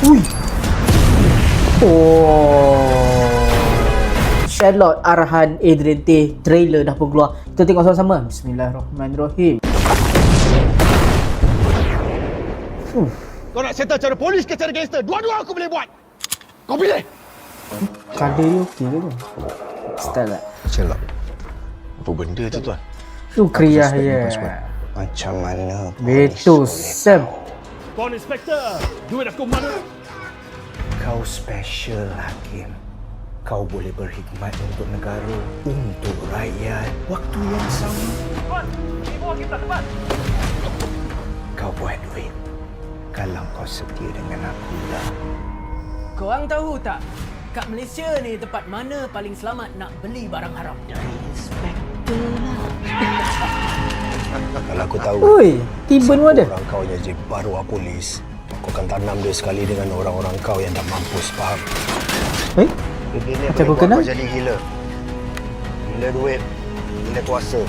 Ui. Oh. Charlotte, Arhan, Adrian Tay. Trailer dah pun keluar. Kita tengok sama-sama. Bismillahirrahmanirrahim. Kau nak settle cara polis ke cara gangster? Dua-dua aku boleh buat. Kau pilih. Kada dia okey ke tu? Style tak? Celak. Apa benda tu tuan? Syukriah ya. Macam mana Betul Sam. Tuan Inspektor, duit aku mana? kau special, Hakim? Kau boleh berkhidmat untuk negara, untuk rakyat. Waktu yang sama, Tuan, ini bawa kita tempat. kau buat duit. Kalau kau setia dengan aku lah. Korang tahu tak, kat Malaysia ni tempat mana paling selamat nak beli barang haram? Kalau aku tahu Oi, tiba ni ada. orang kau yang jadi baru polis, aku akan tanam dia sekali dengan orang-orang kau yang dah mampus, faham? Eh? Begini Macam boleh kau buat kenal? kau jadi gila. Gila duit, gila kuasa.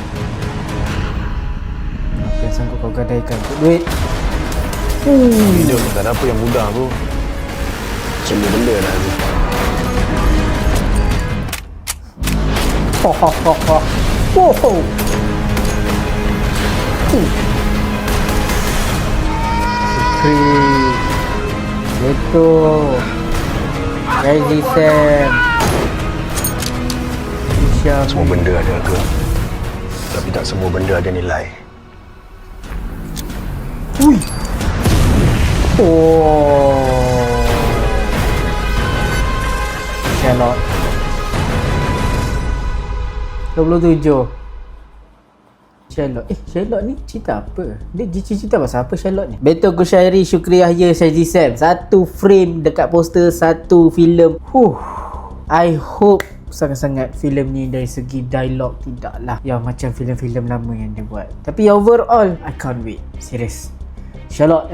Apa yang sanggup kau gadaikan untuk duit? Hidup tak ada apa yang mudah tu. Semua benda dah ada. Ho ho ho ho. Wow. Syukri. Betul. Crazy Sam. Isya. Semua benda ada harga. Tapi tak semua benda ada nilai. Ui. Oh. Charlotte. 27. Charlotte. Charlotte ni cerita apa? Dia cerita pasal apa Charlotte ni? Betul Kushairi, Syukriah ya Syazri Sam. Satu frame dekat poster, satu filem. I hope sangat-sangat filem ni dari segi dialog tidaklah yang macam filem-filem lama yang dia buat. Tapi overall, I can't wait. Serius. Charlotte